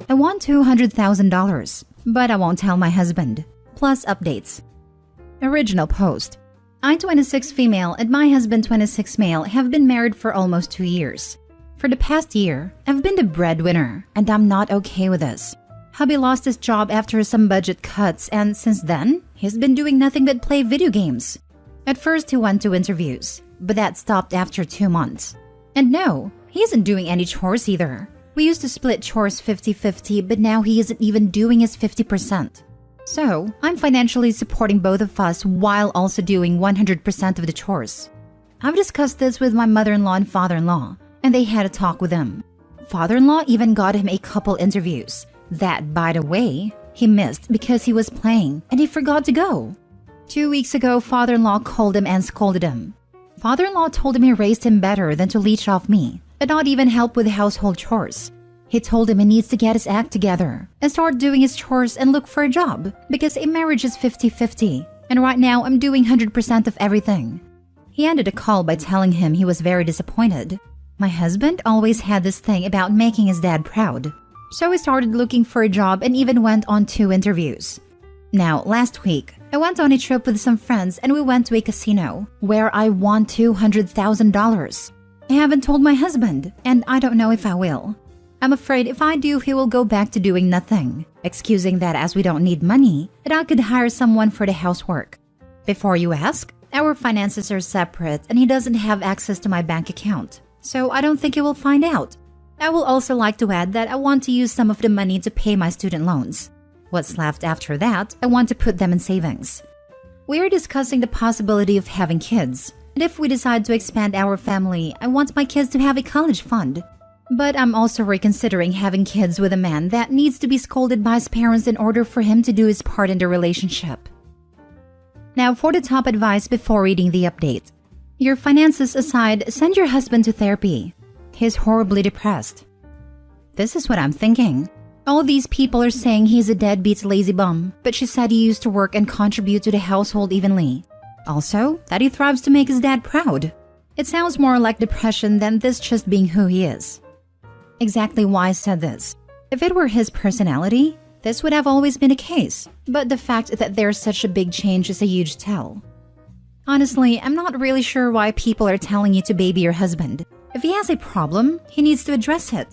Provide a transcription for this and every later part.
I want $200,000, but I won't tell my husband. Plus updates. Original post. I, 26 female, and my husband, 26 male, have been married for almost 2 years. For the past year, I've been the breadwinner, and I'm not okay with this. Hubby lost his job after some budget cuts, and since then, he's been doing nothing but play video games. At first, he went to interviews, but that stopped after 2 months. And no, he isn't doing any chores either. We used to split chores 50-50, but now he isn't even doing his 50%. So, I'm financially supporting both of us while also doing 100% of the chores. I've discussed this with my mother-in-law and father-in-law, and they had a talk with him. Father-in-law even got him a couple interviews. That, by the way, he missed because he was playing and he forgot to go. 2 weeks ago, father-in-law called him and scolded him. Father-in-law told him he raised him better than to leech off me and not even help with household chores. He told him he needs to get his act together and start doing his chores and look for a job because a marriage is 50-50 and right now I'm doing 100% of everything. He ended the call by telling him he was very disappointed. My husband always had this thing about making his dad proud. So he started looking for a job and even went on 2 interviews. Now, last week, I went on a trip with some friends and we went to a casino where I won $200,000. I haven't told my husband, and I don't know if I will. I'm afraid if I do, he will go back to doing nothing, excusing that as we don't need money, that I could hire someone for the housework. Before you ask, our finances are separate and he doesn't have access to my bank account, so I don't think he will find out. I will also like to add that I want to use some of the money to pay my student loans. What's left after that, I want to put them in savings. We are discussing the possibility of having kids, and if we decide to expand our family, I want my kids to have a college fund. But I'm also reconsidering having kids with a man that needs to be scolded by his parents in order for him to do his part in the relationship. Now for the top advice before reading the update. Your finances aside, send your husband to therapy. He's horribly depressed. This is what I'm thinking. All these people are saying he's a deadbeat lazy bum, but she said he used to work and contribute to the household evenly. Also, that he thrives to make his dad proud. It sounds more like depression than this just being who he is. Exactly why I said this. If it were his personality, this would have always been the case, but the fact that there's such a big change is a huge tell. Honestly, I'm not really sure why people are telling you to baby your husband. If he has a problem, he needs to address it.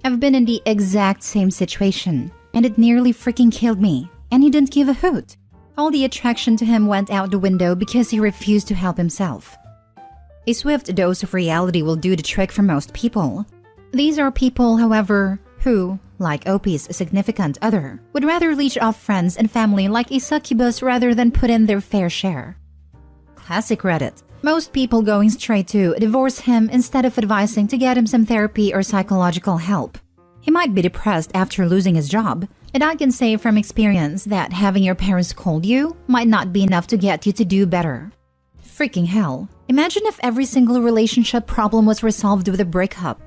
I've been in the exact same situation, and it nearly freaking killed me, and he didn't give a hoot. All the attraction to him went out the window because he refused to help himself. A swift dose of reality will do the trick for most people. These are people, however, who, like Opie's significant other, would rather leech off friends and family like a succubus rather than put in their fair share. Classic Reddit. Most people going straight to divorce him instead of advising to get him some therapy or psychological help. He might be depressed after losing his job, and I can say from experience that having your parents scold you might not be enough to get you to do better. Freaking hell. Imagine if every single relationship problem was resolved with a breakup.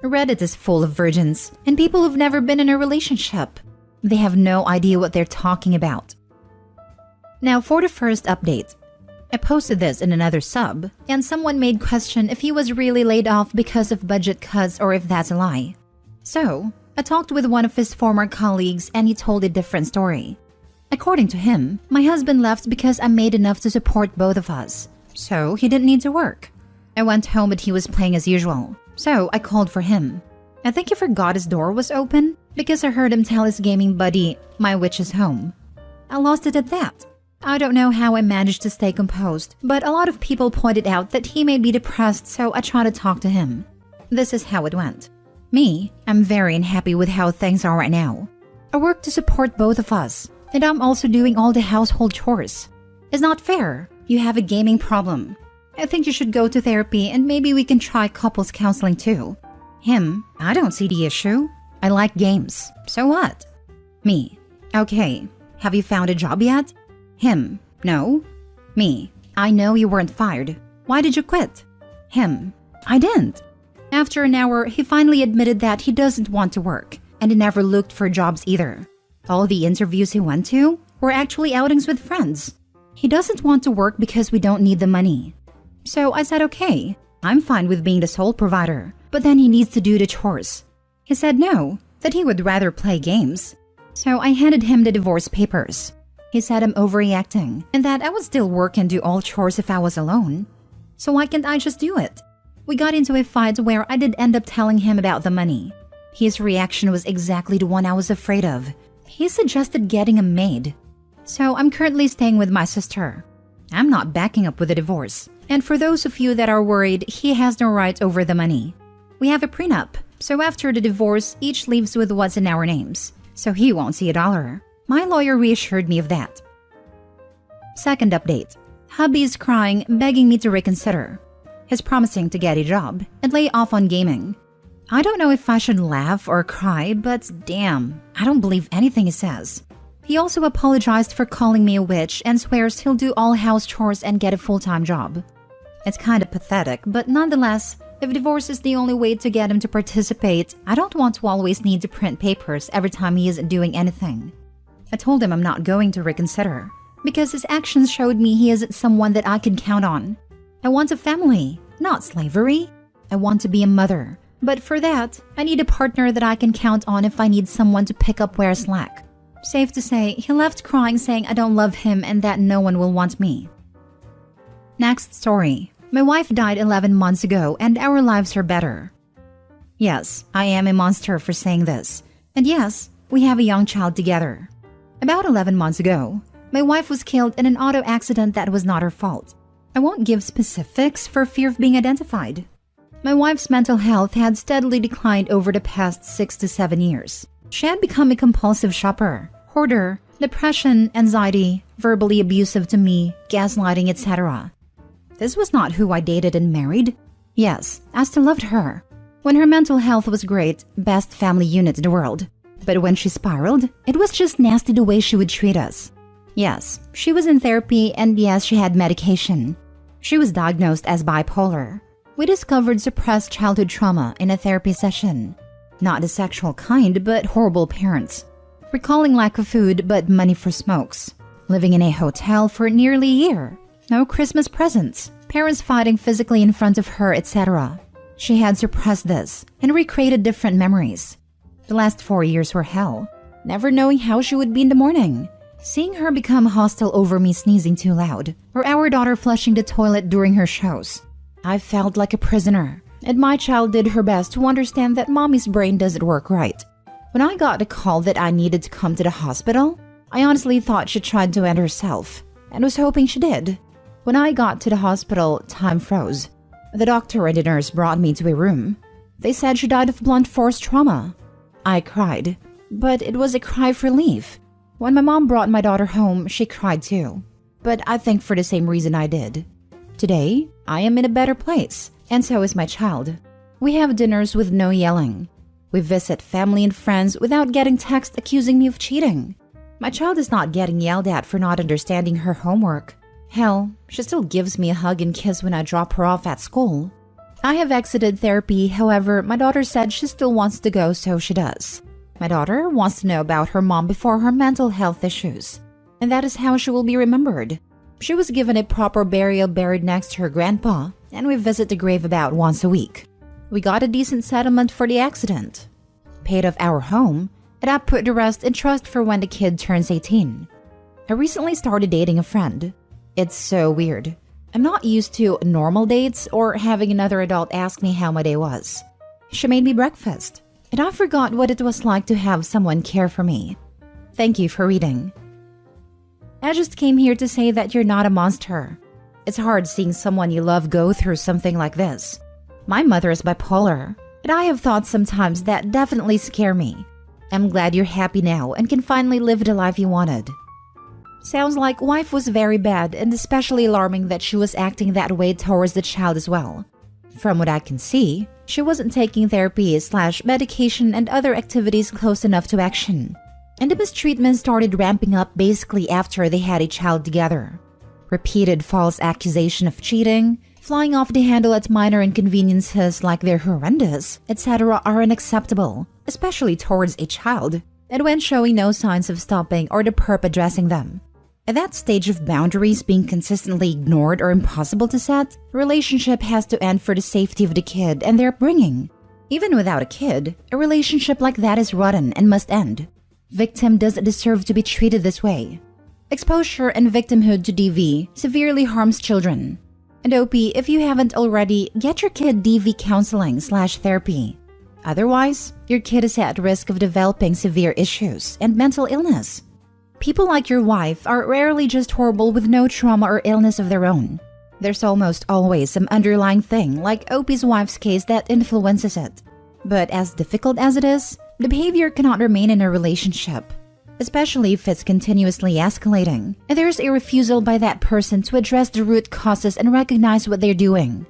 Reddit is full of virgins and people who've never been in a relationship. They have no idea what they're talking about. Now for the first update. I posted this in another sub, and someone made question if he was really laid off because of budget cuts or if that's a lie. So, I talked with one of his former colleagues and he told a different story. According to him, my husband left because I made enough to support both of us, so he didn't need to work. I went home but he was playing as usual, so I called for him. I think he forgot his door was open because I heard him tell his gaming buddy, "My witch is home." I lost it at that. I don't know how I managed to stay composed, but a lot of people pointed out that he may be depressed, so I tried to talk to him. This is how it went. Me, I'm very unhappy with how things are right now. I work to support both of us, and I'm also doing all the household chores. It's not fair. You have a gaming problem. I think you should go to therapy and maybe we can try couples counseling too. Him, I don't see the issue. I like games. So what? Me, okay. Have you found a job yet? Him, no. Me, I know you weren't fired. Why did you quit? Him, I didn't. After an hour, he finally admitted that he doesn't want to work, and he never looked for jobs either. All the interviews he went to were actually outings with friends. He doesn't want to work because we don't need the money. So I said, okay, I'm fine with being the sole provider, but then he needs to do the chores. He said no, that he would rather play games. So I handed him the divorce papers. He said I'm overreacting and that I would still work and do all chores if I was alone. So why can't I just do it? We got into a fight where I did end up telling him about the money. His reaction was exactly the one I was afraid of. He suggested getting a maid. So I'm currently staying with my sister. I'm not backing up with a divorce. And for those of you that are worried, he has no right over the money. We have a prenup, so after the divorce, each leaves with what's in our names. So he won't see $1. My lawyer reassured me of that. Second update. Hubby is crying, begging me to reconsider. He's promising to get a job and lay off on gaming. I don't know if I should laugh or cry, but damn, I don't believe anything he says. He also apologized for calling me a witch and swears he'll do all house chores and get a full-time job. It's kind of pathetic, but nonetheless, if divorce is the only way to get him to participate, I don't want to always need to print papers every time he isn't doing anything. I told him I'm not going to reconsider, because his actions showed me he isn't someone that I can count on. I want a family, not slavery. I want to be a mother, but for that, I need a partner that I can count on if I need someone to pick up where I slack. Safe to say, he left crying saying I don't love him and that no one will want me. Next story. My wife died 11 months ago and our lives are better. Yes, I am a monster for saying this. And yes, we have a young child together. About 11 months ago, my wife was killed in an auto accident that was not her fault. I won't give specifics for fear of being identified. My wife's mental health had steadily declined over the past 6 to 7 years. She had become a compulsive shopper, hoarder, depression, anxiety, verbally abusive to me, gaslighting, etc. This was not who I dated and married. Yes, I still loved her. When her mental health was great, best family unit in the world. But when she spiraled, it was just nasty the way she would treat us. Yes, she was in therapy and yes, she had medication. She was diagnosed as bipolar. We discovered suppressed childhood trauma in a therapy session. Not the sexual kind, but horrible parents. Recalling lack of food, but money for smokes. Living in a hotel for nearly a year. No Christmas presents. Parents fighting physically in front of her, etc. She had suppressed this and recreated different memories. The last 4 years were hell. Never knowing how she would be in the morning. Seeing her become hostile over me sneezing too loud, or our daughter flushing the toilet during her shows. I felt like a prisoner, and my child did her best to understand that mommy's brain doesn't work right. When I got the call that I needed to come to the hospital, I honestly thought she tried to end herself, and was hoping she did. When I got to the hospital, time froze. The doctor and the nurse brought me to a room. They said she died of blunt force trauma. I cried, but it was a cry of relief. When my mom brought my daughter home, she cried too. But I think for the same reason I did. Today, I am in a better place, and so is my child. We have dinners with no yelling. We visit family and friends without getting text accusing me of cheating. My child is not getting yelled at for not understanding her homework. Hell, she still gives me a hug and kiss when I drop her off at school. I have exited therapy, however, my daughter said she still wants to go, so she does. My daughter wants to know about her mom before her mental health issues, and that is how she will be remembered. She was given a proper burial buried next to her grandpa, and we visit the grave about once a week. We got a decent settlement for the accident, paid off our home, and I put the rest in trust for when the kid turns 18. I recently started dating a friend. It's so weird. I'm not used to normal dates or having another adult ask me how my day was. She made me breakfast, and I forgot what it was like to have someone care for me. Thank you for reading. I just came here to say that you're not a monster. It's hard seeing someone you love go through something like this. My mother is bipolar, and I have thoughts sometimes that definitely scare me. I'm glad you're happy now and can finally live the life you wanted. Sounds like wife was very bad and especially alarming that she was acting that way towards the child as well. From what I can see, she wasn't taking therapy/medication and other activities close enough to action. And the mistreatment started ramping up basically after they had a child together. Repeated false accusation of cheating, flying off the handle at minor inconveniences like they're horrendous, etc. are unacceptable, especially towards a child, and when showing no signs of stopping or the perp addressing them. At that stage of boundaries being consistently ignored or impossible to set, the relationship has to end for the safety of the kid and their upbringing. Even without a kid, a relationship like that is rotten and must end. Victim doesn't deserve to be treated this way. Exposure and victimhood to DV severely harms children. And OP, if you haven't already, get your kid DV counseling/therapy. Otherwise, your kid is at risk of developing severe issues and mental illness. People like your wife are rarely just horrible with no trauma or illness of their own. There's almost always some underlying thing, like OP's wife's case, that influences it. But as difficult as it is, the behavior cannot remain in a relationship, especially if it's continuously escalating, and there's a refusal by that person to address the root causes and recognize what they're doing.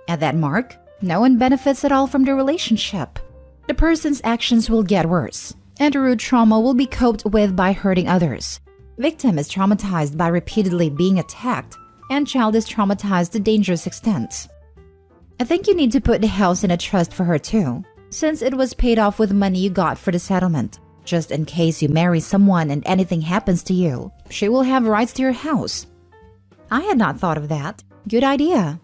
At that mark, no one benefits at all from the relationship. The person's actions will get worse, and the root trauma will be coped with by hurting others. Victim is traumatized by repeatedly being attacked, and child is traumatized to dangerous extents. I think you need to put the house in a trust for her too, since it was paid off with money you got for the settlement. Just in case you marry someone and anything happens to you, she will have rights to your house. I had not thought of that. Good idea.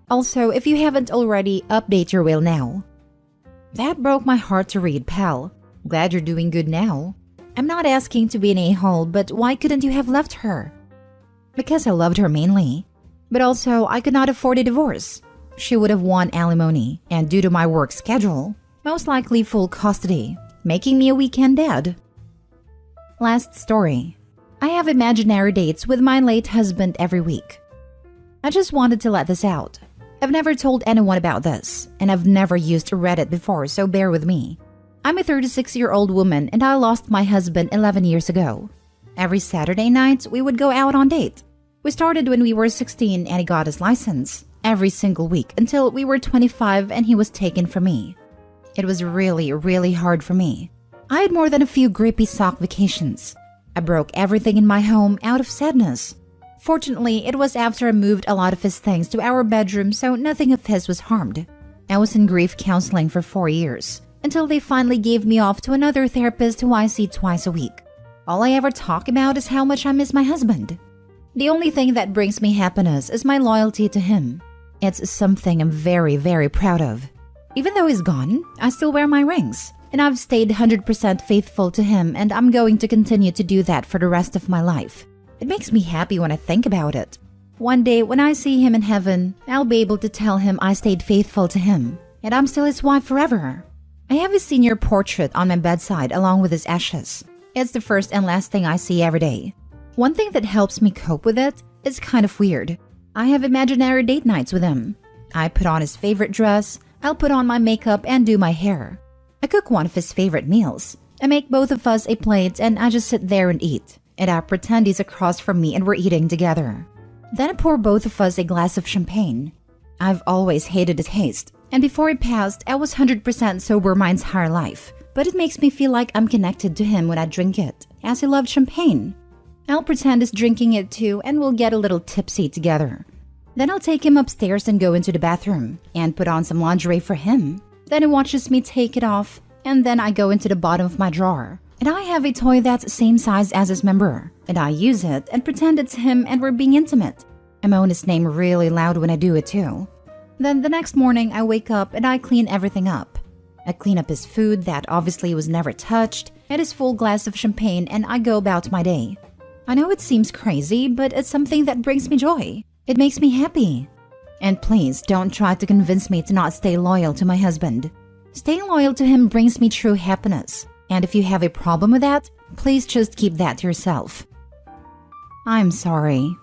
Also, if you haven't already, update your will now. That broke my heart to read, pal. Glad you're doing good now. I'm not asking to be an a-hole, but why couldn't you have left her? Because I loved her mainly. But also, I could not afford a divorce. She would have won alimony, and due to my work schedule, most likely full custody, making me a weekend dad. Last story. I have imaginary dates with my late husband every week. I just wanted to let this out. I've never told anyone about this, and I've never used Reddit before, so bear with me. I'm a 36-year-old woman, and I lost my husband 11 years ago. Every Saturday night, we would go out on date. We started when we were 16 and he got his license, every single week until we were 25 and he was taken from me. It was really, really hard for me. I had more than a few grippy sock vacations. I broke everything in my home out of sadness. Fortunately, it was after I moved a lot of his things to our bedroom, so nothing of his was harmed. I was in grief counseling for 4 years, until they finally gave me off to another therapist who I see twice a week. All I ever talk about is how much I miss my husband. The only thing that brings me happiness is my loyalty to him. It's something I'm very, very proud of. Even though he's gone, I still wear my rings, and I've stayed 100% faithful to him, and I'm going to continue to do that for the rest of my life. It makes me happy when I think about it. One day, when I see him in heaven, I'll be able to tell him I stayed faithful to him, and I'm still his wife forever. I have his senior portrait on my bedside along with his ashes. It's the first and last thing I see every day. One thing that helps me cope with it is kind of weird. I have imaginary date nights with him. I put on his favorite dress, I'll put on my makeup and do my hair. I cook one of his favorite meals. I make both of us a plate and I just sit there and eat. And I pretend he's across from me and we're eating together. Then I pour both of us a glass of champagne. I've always hated the taste, and before he passed, I was 100% sober my entire life. But it makes me feel like I'm connected to him when I drink it, as he loved champagne. I'll pretend he's drinking it too and we'll get a little tipsy together. Then I'll take him upstairs and go into the bathroom and put on some lingerie for him. Then he watches me take it off, and then I go into the bottom of my drawer. And I have a toy that's the same size as his member, and I use it and pretend it's him and we're being intimate. I moan his name really loud when I do it too. Then the next morning I wake up and I clean everything up. I clean up his food that obviously was never touched, and his full glass of champagne, and I go about my day. I know it seems crazy, but it's something that brings me joy. It makes me happy. And please don't try to convince me to not stay loyal to my husband. Staying loyal to him brings me true happiness. And if you have a problem with that, please just keep that to yourself. I'm sorry.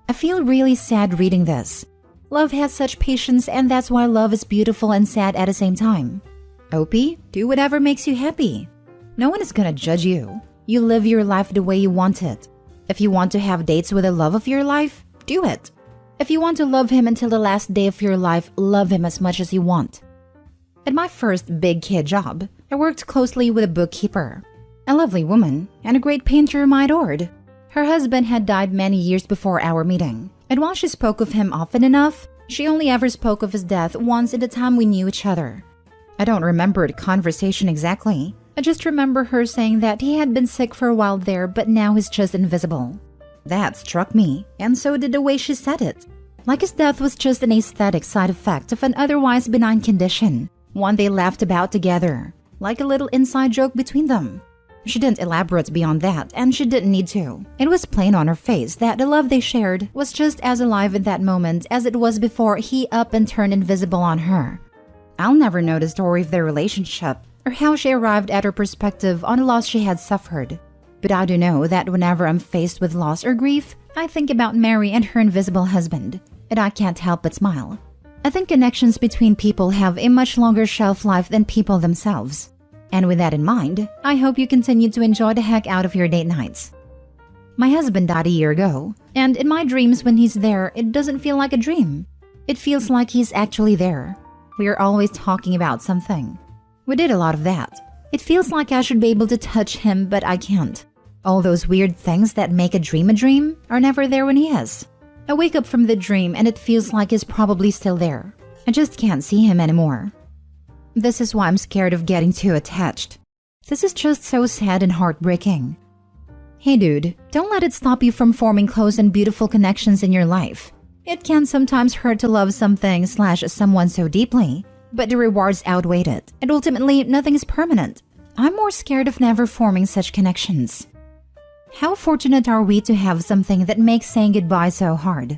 I feel really sad reading this. Love has such patience, and that's why love is beautiful and sad at the same time. Opie, do whatever makes you happy. No one is gonna judge you. You live your life the way you want it. If you want to have dates with the love of your life, do it. If you want to love him until the last day of your life, love him as much as you want. At my first big kid job, I worked closely with a bookkeeper, a lovely woman, and a great painter whom I adored. Her husband had died many years before our meeting, and while she spoke of him often enough, she only ever spoke of his death once in the time we knew each other. I don't remember the conversation exactly. I just remember her saying that he had been sick for a while there, but now he's just invisible. That struck me, and so did the way she said it. Like his death was just an aesthetic side effect of an otherwise benign condition, one they laughed about together, like a little inside joke between them. She didn't elaborate beyond that, and she didn't need to. It was plain on her face that the love they shared was just as alive in that moment as it was before he up and turned invisible on her. I'll never know the story of their relationship or how she arrived at her perspective on the loss she had suffered. But I do know that whenever I'm faced with loss or grief, I think about Mary and her invisible husband, and I can't help but smile. I think connections between people have a much longer shelf life than people themselves. And with that in mind, I hope you continue to enjoy the heck out of your date nights. My husband died a year ago, and in my dreams when he's there, it doesn't feel like a dream. It feels like he's actually there. We are always talking about something. We did a lot of that. It feels like I should be able to touch him, but I can't. All those weird things that make a dream are never there when he is. I wake up from the dream and it feels like he's probably still there. I just can't see him anymore. This is why I'm scared of getting too attached. This is just so sad and heartbreaking. Hey dude, don't let it stop you from forming close and beautiful connections in your life. It can sometimes hurt to love something/someone so deeply, but the rewards outweigh it, and ultimately nothing is permanent. I'm more scared of never forming such connections. How fortunate are we to have something that makes saying goodbye so hard?